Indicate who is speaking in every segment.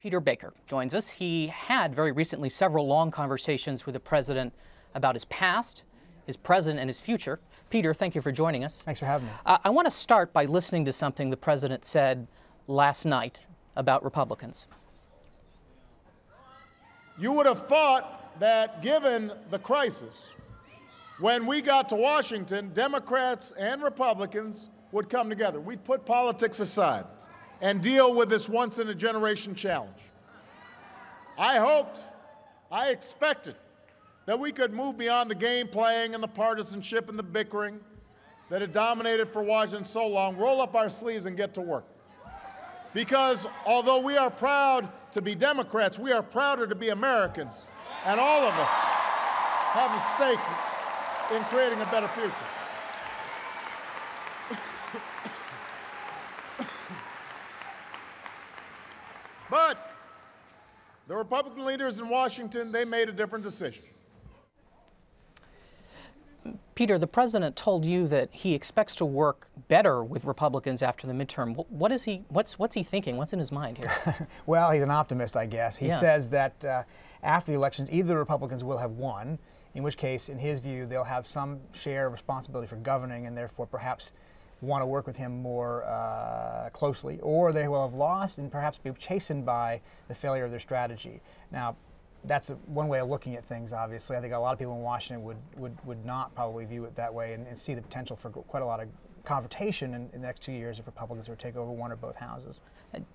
Speaker 1: Peter Baker joins us. He had very recently several long conversations with the president about his past, his present, and his future. Peter, thank you for joining us.
Speaker 2: Thanks for having me.
Speaker 1: I want to start by listening to something the president said last night about Republicans.
Speaker 3: You would have thought that given the crisis, when we got to Washington, Democrats and Republicans would come together. We'd put politics aside and deal with this once-in-a-generation challenge. I hoped, I expected that we could move beyond the game playing and the partisanship and the bickering that had dominated for Washington so long, roll up our sleeves and get to work. Because although we are proud to be Democrats, we are prouder to be Americans, and all of us have a stake in creating a better future. But the Republican leaders in Washington, they made a different decision.
Speaker 1: Peter, the president told you that he expects to work better with Republicans after the midterm. What's he thinking? What's in his mind here?
Speaker 2: Well, he's an optimist, I guess. He says that after the elections, either the Republicans will have won, in which case, in his view, they'll have some share of responsibility for governing and therefore perhaps want to work with him more closely, or they will have lost and perhaps be chastened by the failure of their strategy. Now, that's one way of looking at things, obviously. I think a lot of people in Washington would not probably view it that way and see the potential for quite a lot of confrontation in the next 2 years if Republicans were to take over one or both houses.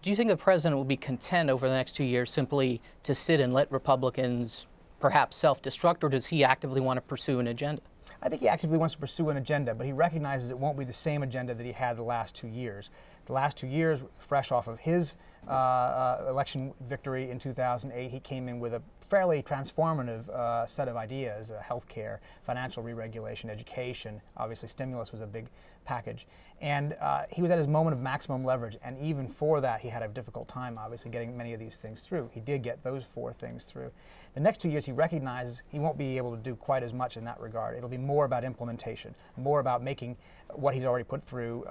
Speaker 1: Do you think the president will be content over the next 2 years simply to sit and let Republicans perhaps self-destruct, or does he actively want to pursue an agenda?
Speaker 2: I think he actively wants to pursue an agenda, but he recognizes it won't be the same agenda that he had the last 2 years. The last 2 years, fresh off of his election victory in 2008, he came in with a fairly transformative set of ideas: health care, financial re-regulation, education. Obviously, stimulus was a big package. And he was at his moment of maximum leverage, and even for that, he had a difficult time, obviously, getting many of these things through. He did get those 4 things through. The next 2 years, he recognizes he won't be able to do quite as much in that regard. It'll be more about implementation, more about making what he's already put through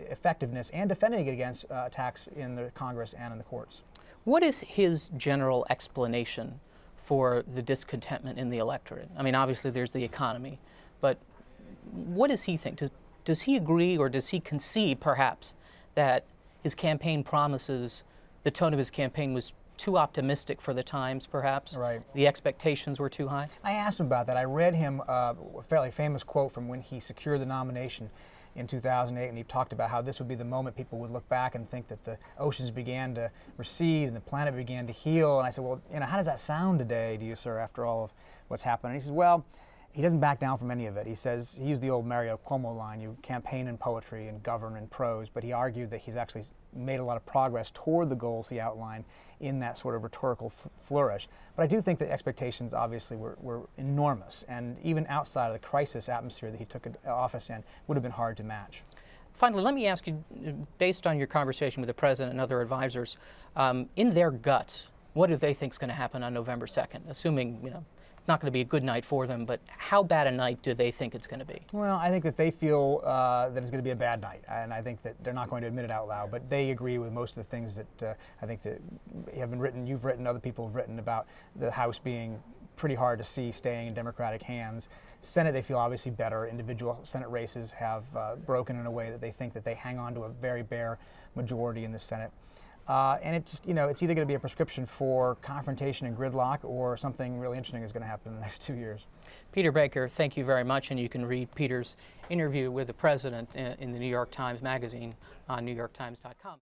Speaker 2: effectiveness and defending it against attacks in the Congress and in the courts. What
Speaker 1: is his general explanation for the discontentment in the electorate? I mean, obviously there's the economy, but what does he think? Does he agree, or does he concede, perhaps, that his campaign promises, the tone of his campaign was too optimistic for the times, perhaps?
Speaker 2: Right.
Speaker 1: The expectations were too high?
Speaker 2: I asked him about that. I read him a fairly famous quote from when he secured the nomination in 2008, and he talked about how this would be the moment people would look back and think that the oceans began to recede and the planet began to heal. And I said, well, how does that sound today to you, sir, after all of what's happened? And he says, well, he doesn't back down from any of it. He says, he used the old Mario Cuomo line, you campaign in poetry and govern in prose, but he argued that he's actually made a lot of progress toward the goals he outlined in that sort of rhetorical flourish. But I do think the expectations obviously were enormous, and even outside of the crisis atmosphere that he took office in, would have been hard to match.
Speaker 1: Finally, let me ask you, based on your conversation with the president and other advisors, in their guts, what do they think is going to happen on November 2nd, assuming, it's not going to be a good night for them, but how bad a night do they think it's going to be?
Speaker 2: Well, I think that they feel that it's going to be a bad night, and I think that they're not going to admit it out loud, but they agree with most of the things that I think that have been written, you've written, other people have written about the House being pretty hard to see staying in Democratic hands. Senate, they feel obviously better. Individual Senate races have broken in a way that they think that they hang on to a very bare majority in the Senate. And it's just, it's either going to be a prescription for confrontation and gridlock, or something really interesting is going to happen in the next 2 years.
Speaker 1: Peter Baker, thank you very much, and you can read Peter's interview with the president in the New York Times Magazine on NewYorkTimes.com.